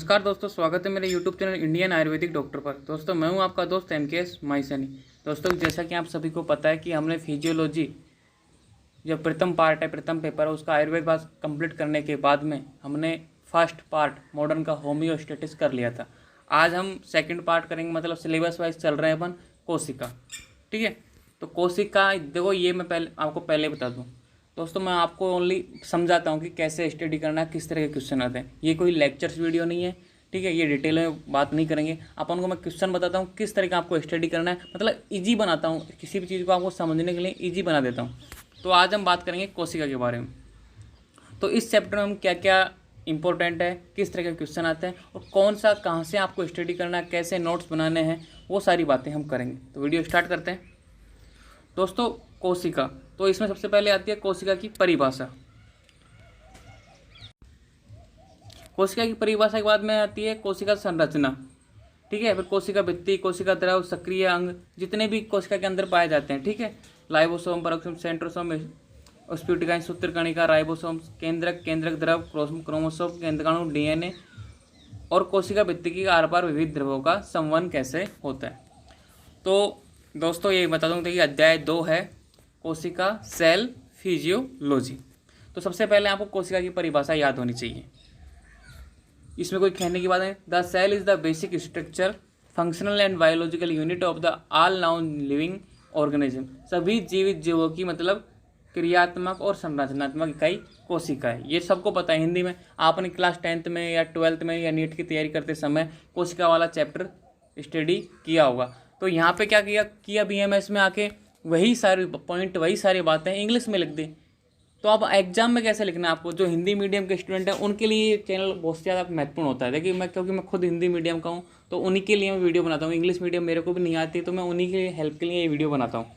नमस्कार दोस्तों, स्वागत है मेरे YouTube channel Indian Ayurvedic doctor पर। दोस्तों मैं हूं आपका दोस्त MKS माइसनी। दोस्तों जैसा कि आप सभी को पता है कि हमने फिजियोलॉजी जो प्रथम पार्ट है, प्रथम पेपर है, उसका आयुर्वेद पास कंप्लीट करने के बाद में हमने फर्स्ट पार्ट मॉडर्न का होम्योस्टेटिस कर लिया था। आज हम सेकंड पार्ट करेंगे, मतलब सिलेबस वाइज चल रहे हैं अपन कोशिका। ठीक है, तो कोशिका देखो, ये मैं पहले बता दूँ दोस्तों, मैं आपको ओनली समझाता हूँ कि कैसे स्टडी करना है, किस तरह के क्वेश्चन आते हैं। ये कोई लेक्चर्स वीडियो नहीं है, ठीक है। ये डिटेल में बात नहीं करेंगे, अपन को मैं क्वेश्चन बताता हूँ किस तरह का आपको स्टडी करना है, मतलब इजी बनाता हूँ, किसी भी चीज़ को आपको समझने के लिए इजी बना देता हूँ। तो आज हम बात करेंगे कोशिका के बारे में। तो इस चैप्टर में हम क्या क्या इंपॉर्टेंट है, किस तरह के क्वेश्चन आते हैं और कौन सा कहाँ से आपको स्टडी करना है, कैसे नोट्स बनाने हैं, वो सारी बातें हम करेंगे। तो वीडियो स्टार्ट करते हैं दोस्तों। कोशिका, तो इसमें सबसे पहले आती है कोशिका की परिभाषा। कोशिका की परिभाषा के बाद में आती है कोशिका संरचना, ठीक है। फिर कोशिका भित्ति, कोशिका द्रव, सक्रिय अंग, जितने भी कोशिका के अंदर पाए जाते हैं, ठीक है। लाइबोसोम, पेरोक्सोम, सेंट्रोसोम, स्फटिकाएं, सूत्रकणिका, राइबोसोम, केंद्रक, केंद्रक द्रव, क्रोमोसोम, केंद्रकाणु, DNA और कोशिका भित्ति की आर पार विविध द्रवों का संवहन कैसे होता है। तो दोस्तों ये बता दूँ कि अध्याय 2 है कोशिका सेल फिजियोलॉजी। तो सबसे पहले आपको कोशिका की परिभाषा याद होनी चाहिए, इसमें कोई कहने की बात है। The cell is the basic structure, functional and biological unit of the all non living organism. सभी जीवित जीवों की मतलब क्रियात्मक और संरचनात्मक इकाई कोशिका है। ये सबको पता है, हिंदी में आपने क्लास 10th में या 12th में या नीट की तैयारी करते समय कोशिका वाला चैप्टर स्टडी किया होगा। तो यहाँ पे क्या किया BMS में आके वही सारे पॉइंट, वही सारी बातें इंग्लिश में लिख दी। तो अब एग्जाम में कैसे लिखना है आपको, जो हिंदी मीडियम के स्टूडेंट हैं उनके लिए ये चैनल बहुत ज़्यादा महत्वपूर्ण होता है। देखिए क्योंकि मैं खुद हिंदी मीडियम का हूँ, तो उन्हीं के लिए मैं वीडियो बनाता हूँ। इंग्लिश मीडियम मेरे को भी नहीं आती, तो मैं उन्हीं के हेल्प के लिए ये वीडियो बनाता हूँ।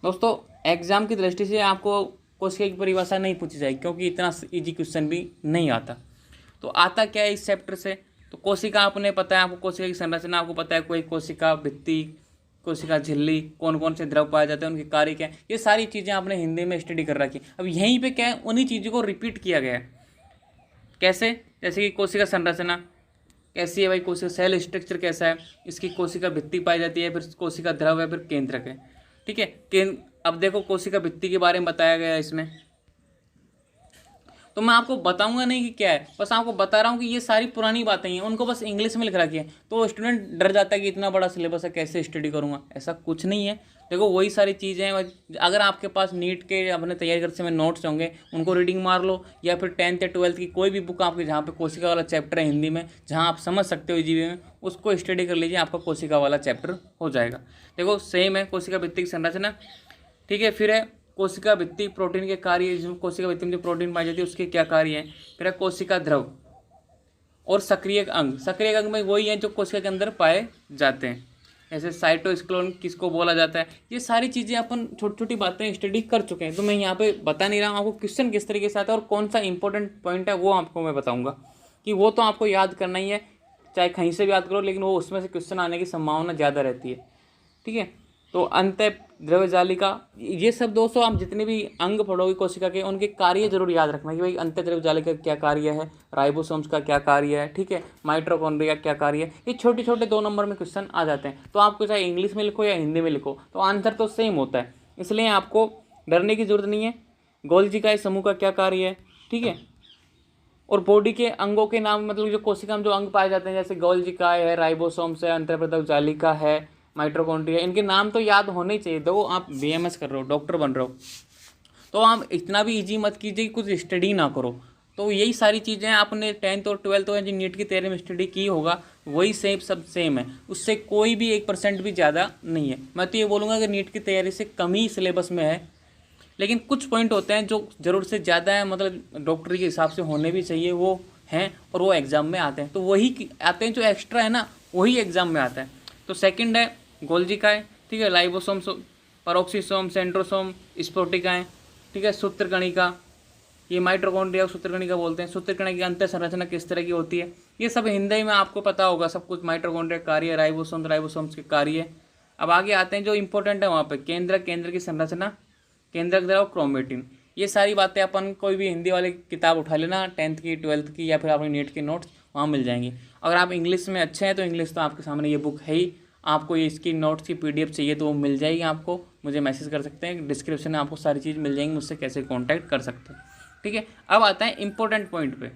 दोस्तों एग्जाम की दृष्टि से आपको कोशिका की परिभाषा नहीं पूछी जाएगी, क्योंकि इतना ईजी क्वेश्चन भी नहीं आता। तो आता क्या है इस चैप्टर से, तो कोशिका आपने पता है, आपको कोशिका की संरचना आपको पता है, कोई कोशिका भित्ति, कोशिका झिल्ली, कौन कौन से द्रव पाए जाते हैं, उनके कार्य क्या है, ये सारी चीज़ें आपने हिंदी में स्टडी कर रखी। अब यहीं पे क्या है, उन्हीं चीज़ों को रिपीट किया गया है। कैसे, जैसे कि कोशिका संरचना कैसी है भाई, कोशिका सेल स्ट्रक्चर कैसा है, इसकी कोशिका भित्ति पाई जाती है, फिर कोशिका द्रव है, फिर केंद्रक है, ठीक है। अब देखो कोशिका भित्ति के बारे में बताया गया है इसमें, तो मैं आपको बताऊंगा नहीं कि क्या है, बस आपको बता रहा हूँ कि ये सारी पुरानी बातें हैं, उनको बस इंग्लिश में लिख रखी है। तो स्टूडेंट डर जाता है कि इतना बड़ा सिलेबस है, कैसे स्टडी करूँगा। ऐसा कुछ नहीं है, देखो वही सारी चीज़ें हैं। अगर आपके पास नीट के अपने तैयारी करते समय नोट्स होंगे, उनको रीडिंग मार लो, या फिर 10th या 12th की कोई भी बुक आपके जहाँ पे कोशिका वाला चैप्टर है हिंदी में, जहाँ आप समझ सकते हो इजी वे में, उसको स्टडी कर लीजिए, आपका कोशिका वाला चैप्टर हो जाएगा। देखो सेम है कोशिका भित्ति की संरचना, ठीक है। फिर है कोशिका भित्ति, प्रोटीन के कार्य, जिसमें कोशिका भित्ति में जो प्रोटीन पाई जाती है उसके क्या कार्य हैं। फिर है कोशिका द्रव और सक्रिय अंग। सक्रिय अंग में वही है जो कोशिका के अंदर पाए जाते हैं, जैसे साइटोस्केलेटन किसको बोला जाता है। ये सारी चीज़ें अपन छोटी छोटी बातें स्टडी कर चुके हैं, तो मैं यहाँ पे बता नहीं रहा हूँ। आपको क्वेश्चन किस तरीके से आता है और कौन सा इंपॉर्टेंट पॉइंट है वो आपको मैं बताऊँगा, कि वो तो आपको याद करना ही है, चाहे कहीं से भी याद करो, लेकिन वो उसमें से क्वेश्चन आने की संभावना ज़्यादा रहती है, ठीक है। तो अंत द्रव्य जालिका, ये सब दोस्तों आप जितने भी अंग पढ़ोगे कोशिका के, उनके कार्य जरूर याद रखना कि भाई अंत द्रव्य जालिका क्या कार्य है, राइबोसोम्स का क्या कार्य है, ठीक है, माइटोकॉन्ड्रिया क्या कार्य है। ये छोटे छोटे 2 नंबर में क्वेश्चन आ जाते हैं, तो आपको चाहे इंग्लिश में लिखो या हिंदी में लिखो, तो आंसर तो सेम होता है, इसलिए आपको डरने की जरूरत नहीं है। गोल्जिकाय समूह का क्या कार्य है, ठीक है। और बॉडी के अंगों के नाम, मतलब जो कोशिका में जो अंग पाए जाते हैं, जैसे गोल्जिकाय है, राइबोसोम्स है, अंतर्प्रदव जालिका है, माइटोकॉन्ड्रिया, इनके नाम तो याद होने ही चाहिए। देखो आप BMS कर रहे हो, डॉक्टर बन रहे हो, तो आप इतना भी इजी मत कीजिए कि कुछ स्टडी ना करो। तो यही सारी चीज़ें आपने 10th और 12th और नीट की तैयारी में स्टडी की होगा, वही सब सेम है, उससे कोई भी 1% भी ज़्यादा नहीं है। मैं तो ये बोलूँगा कि नीट की तैयारी से कम ही सिलेबस में है, लेकिन कुछ पॉइंट होते हैं जो ज़रूरत से ज़्यादा है, मतलब डॉक्टरी के हिसाब से होने भी चाहिए, वो हैं और वो एग्ज़ाम में आते हैं। तो वही आते हैं जो एक्स्ट्रा है ना, वही एग्ज़ाम में आता है। तो सेकंड है गोल्जिकाएं, ठीक है, लाइबोसोम, पेरोक्सिसोम, सेंट्रोसोम, स्फटिकाएं, ठीक है, सूत्रकणिका, ये माइटोकॉन्ड्रिया सूत्रकणिका बोलते हैं। सूत्रकणिका की अंतर संरचना किस तरह की होती है, ये सब हिंदी में आपको पता होगा सब कुछ। माइटोकॉन्ड्रिया कार्य, राइबोसोम्स के कार्य। अब आगे आते हैं जो इंपॉर्टेंट है वहाँ पे, केंद्र की संरचना, केंद्रक द्रव, क्रोमेटिन। ये सारी बातें अपन कोई भी हिंदी वाली किताब उठा लेना, 10th की 12th की या फिर अपने नीट के नोट्स, वहाँ मिल जाएंगी। अगर आप इंग्लिश में अच्छे हैं तो इंग्लिश तो आपके सामने ये बुक है ही। आपको ये इसकी नोट्स की PDF चाहिए तो वो मिल जाएगी आपको, मुझे मैसेज कर सकते हैं, डिस्क्रिप्शन में आपको सारी चीज़ मिल जाएंगी, मुझसे कैसे कॉन्टैक्ट कर सकते हैं। ठीक है, अब आता है इंपॉर्टेंट पॉइंट पे,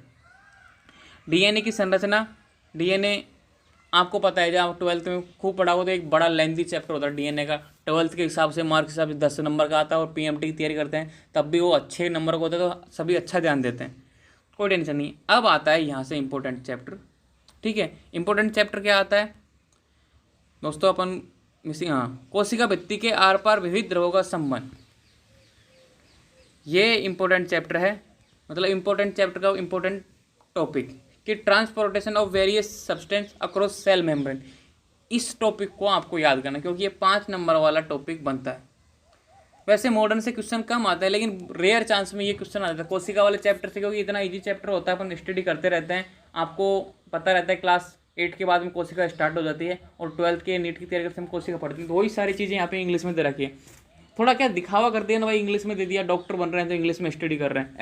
DNA की संरचना। DNA आपको पता है, जब आप 12th में खूब पढ़ा हो तो एक बड़ा लेंथी चैप्टर होता है DNA का। 12th के हिसाब से मार्क्स हिसाब से 10 नंबर का आता है, और PMT की तैयारी करते हैं तब भी वो अच्छे नंबर को होते हैं, तो सभी अच्छा ध्यान देते हैं, कोई टेंशन नहीं। अब आता है यहाँ से इंपॉर्टेंट चैप्टर। ठीक है, इंपॉर्टेंट चैप्टर क्या आता है दोस्तों, अपन मिसिंग, हाँ, कोशिका भित्ति के आर पार विविध द्रवों का संबंध। ये इंपॉर्टेंट चैप्टर है, मतलब इंपॉर्टेंट चैप्टर का इंपॉर्टेंट टॉपिक कि transportation of various substance across cell membrane. इस टॉपिक को आपको याद करना, क्योंकि ये 5 नंबर वाला टॉपिक बनता है। वैसे मॉडर्न से क्वेश्चन कम आता है, लेकिन रेयर चांस में ये क्वेश्चन आता है कोशिका वाले चैप्टर से, क्योंकि इतना इजी चैप्टर होता है, अपन स्टडी करते रहते हैं, आपको पता रहता है। क्लास 8 के बाद में कोशिका स्टार्ट हो जाती है, और 12th के नीट की तैयारी करते हैं कोशिका पढ़ती है, तो वही सारी चीज़ें यहाँ पे इंग्लिश में दे रखी है। थोड़ा क्या दिखावा कर दिया ना भाई, इंग्लिश में दे दिया, डॉक्टर बन रहे हैं तो इंग्लिश में स्टडी कर रहे हैं,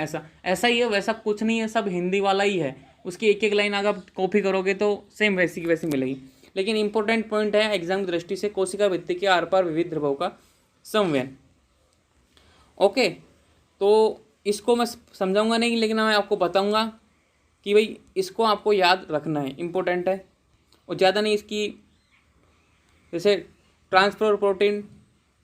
ऐसा ही है, वैसा कुछ नहीं है, सब हिंदी वाला ही है। उसकी एक एक लाइन अगर कॉपी करोगे तो सेम वैसी की वैसी मिलेगी। लेकिन इंपॉर्टेंट पॉइंट है एग्जाम की दृष्टि से, कोशिका भित्ति के आर पार विविध द्रवों का संवहन। ओके, तो इसको मैं समझाऊंगा नहीं, लेकिन मैं आपको बताऊंगा कि भाई इसको आपको याद रखना है, इंपॉर्टेंट है। और ज़्यादा नहीं, इसकी जैसे transport protein,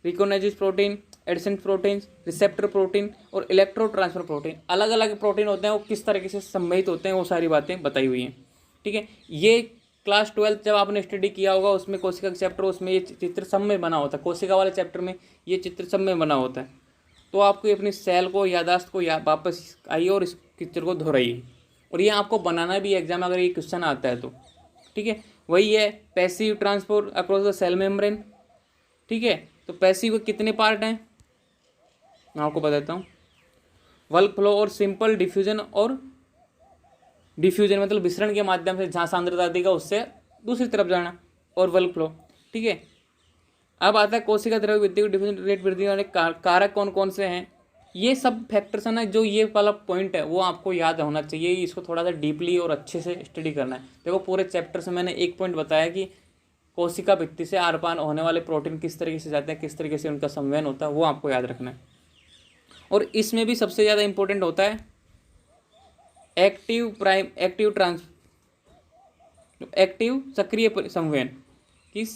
recognises protein, adhesin protein, receptor protein और इलेक्ट्रो ट्रांसफर प्रोटीन, अलग अलग प्रोटीन होते हैं, वो किस तरीके से सम्मिलित होते हैं, वो सारी बातें बताई हुई हैं। ठीक है, ये क्लास 12 जब आपने स्टडी किया होगा, उसमें कोशिका का चैप्टर, उसमें ये चित्र सब में बना होता है, कोशिका वाले चैप्टर में ये चित्र सब में बना होता है। तो आपको अपनी सेल को, यादाश्त को वापस आइए और इस चित्र को दोहराइए, और ये आपको बनाना भी एग्जाम अगर ये क्वेश्चन आता है तो। ठीक है, वही है passive transport across the cell membrane. ठीक है, तो पैसिव के कितने पार्ट हैं मैं आपको बताता हूँ, बल्क फ्लो और सिंपल डिफ्यूजन, और डिफ्यूजन मतलब विसरण के माध्यम से जहाँ सांद्रता देगा उससे दूसरी तरफ जाना, और बल्क फ्लो। ठीक है, अब आता है कोशिका द्रव्य वृद्धि को डिफ्यूजन रेट वृद्धि वाले कारक कौन कौन से हैं। ये सब फैक्टर्स है ना, जो ये वाला पॉइंट है वो आपको याद होना चाहिए, इसको थोड़ा सा डीपली और अच्छे से स्टडी करना है। देखो पूरे चैप्टर से मैंने एक पॉइंट बताया कि कोशिका भित्ति से आर पार होने वाले प्रोटीन किस तरीके से जाते हैं, किस तरीके से उनका संवहन होता है, वो आपको याद रखना है। और इसमें भी सबसे ज़्यादा इंपॉर्टेंट होता है एक्टिव सक्रिय संवहन, किस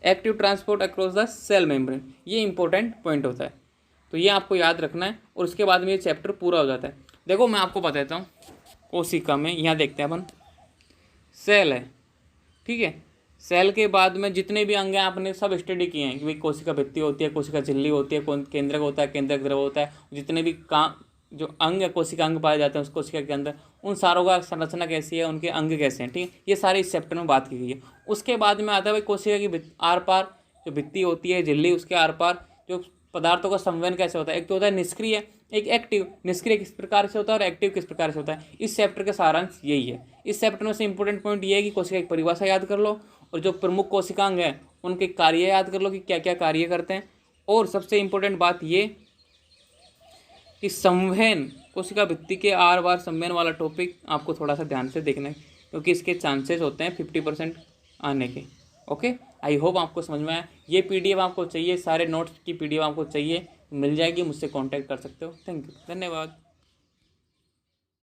active transport across the cell membrane, ये इंपॉर्टेंट पॉइंट होता है। तो ये आपको याद रखना है, और उसके बाद में ये चैप्टर पूरा हो जाता है। देखो मैं आपको बताता हूँ, कोशिका में यहाँ देखते हैं अपन, सेल है। ठीक है, सेल के बाद में जितने भी अंग हैं आपने सब स्टडी किए हैं कि भाई कोशिका भित्ति होती है, कोशिका झिल्ली होती है, केंद्रक होता है, केंद्रक द्रव होता है, जितने भी जो अंग है, कोशिका अंग पाए जाते हैं उस कोशिका के अंदर, उन सारों का संरचना कैसी है, उनके अंग कैसे हैं। ठीक है, ये सारे इस चैप्टर में बात की गई है। उसके बाद में आता है भाई कोशिका की आर पार जो भित्ति होती है, झिल्ली, उसके आर पार जो पदार्थों का संवहन कैसे होता है। एक तो होता है निष्क्रिय, एक एक्टिव। निष्क्रिय किस प्रकार से होता है और एक्टिव किस प्रकार से होता है, इस चैप्टर का सारांश यही है। इस चैप्टर में से इंपॉर्टेंट पॉइंट ये है कि कोशिका की परिभाषा याद कर लो, और जो प्रमुख कोशिकांग हैं उनके कार्य याद कर लो कि क्या क्या कार्य करते हैं। और सबसे इंपॉर्टेंट बात ये कि संवहन, कोशिका भित्ति के आर पार संवहन वाला टॉपिक आपको थोड़ा सा ध्यान से देखना है, क्योंकि इसके चांसेस होते हैं 50% आने के। ओके, आई होप आपको समझ में आया। ये PDF आपको चाहिए, सारे नोट्स की PDF आपको चाहिए, मिल जाएगी, मुझसे कांटेक्ट कर सकते हो। थैंक यू, धन्यवाद।